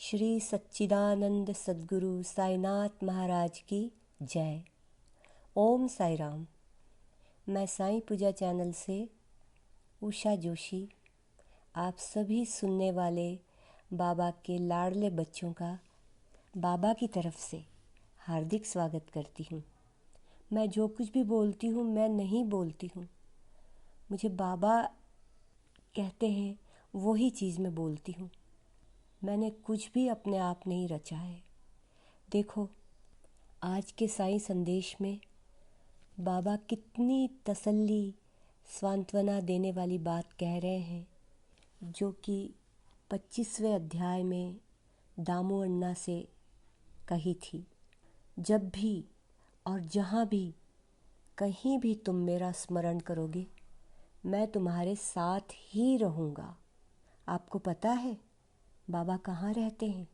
श्री सच्चिदानंद सद्गुरु साईनाथ महाराज की जय। ओम साई राम। मैं साईं पूजा चैनल से उषा जोशी आप सभी सुनने वाले बाबा के लाडले बच्चों का बाबा की तरफ से हार्दिक स्वागत करती हूँ। मैं जो कुछ भी बोलती हूँ मैं नहीं बोलती हूँ, मुझे बाबा कहते हैं वही चीज़ मैं बोलती हूँ। मैंने कुछ भी अपने आप नहीं रचा है। देखो, आज के साईं संदेश में बाबा कितनी तसल्ली सांत्वना देने वाली बात कह रहे हैं, जो कि 25वें अध्याय में दामू अन्ना से कही थी। जब भी और जहाँ भी कहीं भी तुम मेरा स्मरण करोगे, मैं तुम्हारे साथ ही रहूँगा। आपको पता है बाबा कहाँ रहते हैं?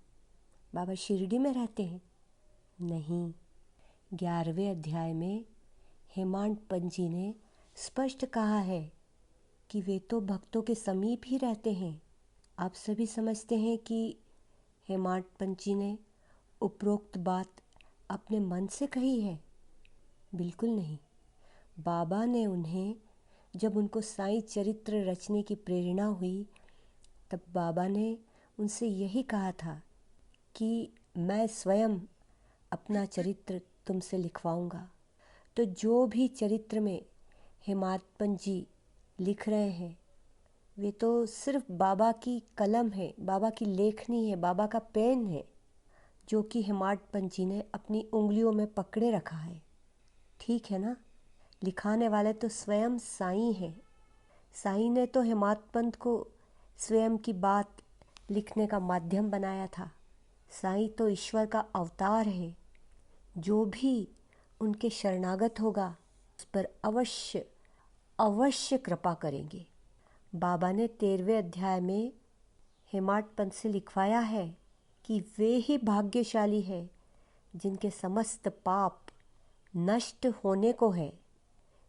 बाबा शिरडी में रहते हैं? नहीं, 11वें अध्याय में हेमांड पंत जी ने स्पष्ट कहा है कि वे तो भक्तों के समीप ही रहते हैं। आप सभी समझते हैं कि हेमांड पंत जी ने उपरोक्त बात अपने मन से कही है? बिल्कुल नहीं। बाबा ने उन्हें, जब उनको साईं चरित्र रचने की प्रेरणा हुई, तब बाबा ने उनसे यही कहा था कि मैं स्वयं अपना चरित्र तुमसे लिखवाऊंगा। तो जो भी चरित्र में हेमांड पंत जी लिख रहे हैं, वे तो सिर्फ बाबा की कलम है, बाबा की लेखनी है, बाबा का पेन है, जो कि हेमांड पंत जी ने अपनी उंगलियों में पकड़े रखा है। ठीक है ना? लिखाने वाले तो स्वयं साईं हैं। साईं ने तो हेमांड पंत को स्वयं की बात लिखने का माध्यम बनाया था। साईं तो ईश्वर का अवतार है। जो भी उनके शरणागत होगा उस पर अवश्य अवश्य कृपा करेंगे। बाबा ने 13वें अध्याय में हेमांड पंत से लिखवाया है कि वे ही भाग्यशाली है जिनके समस्त पाप नष्ट होने को है।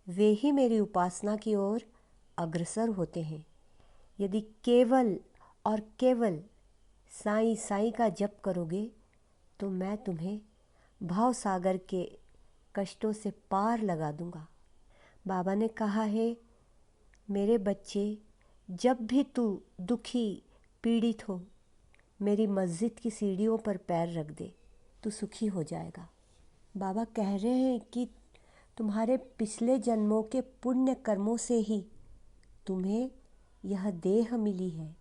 वे ही मेरी उपासना की ओर अग्रसर होते हैं। यदि केवल और केवल साईं साईं का जप करोगे तो मैं तुम्हें भाव सागर के कष्टों से पार लगा दूंगा। बाबा ने कहा है, मेरे बच्चे, जब भी तू दुखी पीड़ित हो, मेरी मस्जिद की सीढ़ियों पर पैर रख दे, तू सुखी हो जाएगा। बाबा कह रहे हैं कि तुम्हारे पिछले जन्मों के पुण्य कर्मों से ही तुम्हें यह देह मिली है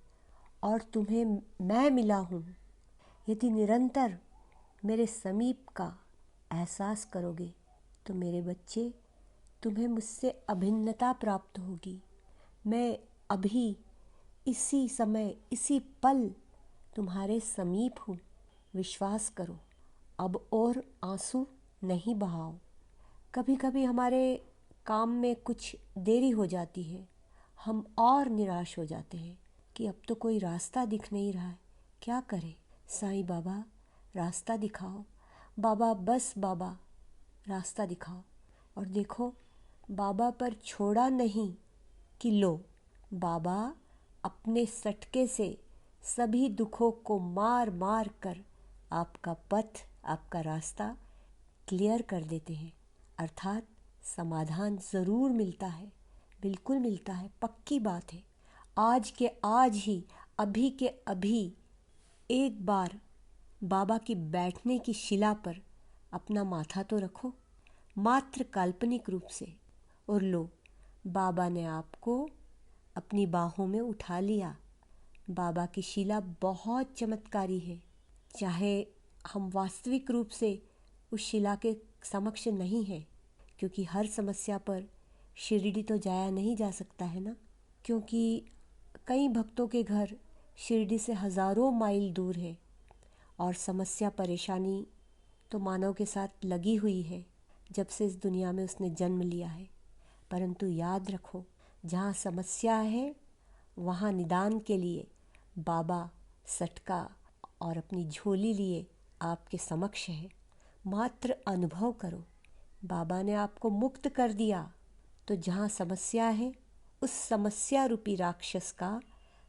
और तुम्हें मैं मिला हूँ। यदि निरंतर मेरे समीप का एहसास करोगे तो मेरे बच्चे, तुम्हें मुझसे अभिन्नता प्राप्त होगी। मैं अभी इसी समय इसी पल तुम्हारे समीप हूँ। विश्वास करो, अब और आंसू नहीं बहाओ। कभी कभी हमारे काम में कुछ देरी हो जाती है, हम और निराश हो जाते हैं कि अब तो कोई रास्ता दिख नहीं रहा है, क्या करें? साईं बाबा रास्ता दिखाओ, बाबा बस बाबा रास्ता दिखाओ। और देखो, बाबा पर छोड़ा नहीं कि लो, बाबा अपने सटके से सभी दुखों को मार मार कर आपका पथ, आपका रास्ता क्लियर कर देते हैं। अर्थात समाधान ज़रूर मिलता है, बिल्कुल मिलता है, पक्की बात है। आज के आज ही, अभी के अभी एक बार बाबा की बैठने की शिला पर अपना माथा तो रखो, मात्र काल्पनिक रूप से, और लो, बाबा ने आपको अपनी बाहों में उठा लिया। बाबा की शिला बहुत चमत्कारी है। चाहे हम वास्तविक रूप से उस शिला के समक्ष नहीं हैं, क्योंकि हर समस्या पर शिरडी तो जाया नहीं जा सकता है ना, क्योंकि कई भक्तों के घर शिरडी से हज़ारों माइल दूर है और समस्या परेशानी तो मानव के साथ लगी हुई है जब से इस दुनिया में उसने जन्म लिया है। परंतु याद रखो, जहाँ समस्या है वहाँ निदान के लिए बाबा सटका और अपनी झोली लिए आपके समक्ष है। मात्र अनुभव करो, बाबा ने आपको मुक्त कर दिया, तो जहाँ समस्या है उस समस्या रूपी राक्षस का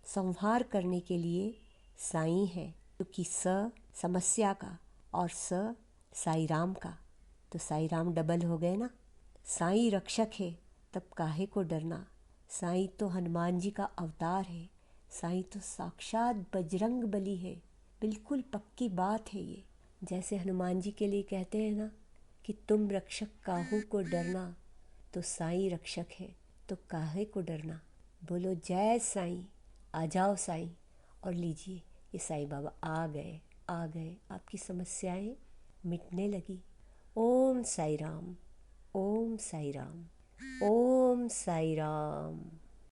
संहार करने के लिए साईं है। क्योंकि स समस्या का और स साईं राम का, तो साईं राम डबल हो गए ना। साईं रक्षक है तब काहे को डरना, साईं तो हनुमान जी का अवतार है, साईं तो साक्षात बजरंग बली है। बिल्कुल पक्की बात है ये। जैसे हनुमान जी के लिए कहते हैं ना कि तुम रक्षक काहू को डरना, तो साईं रक्षक है तो काहे को डरना। बोलो जय साईं। आ जाओ साईं और लीजिए, ये साईं बाबा आ गए, आपकी समस्याएं मिटने लगी। ओम साई राम, ओम साई राम, ओम साई राम।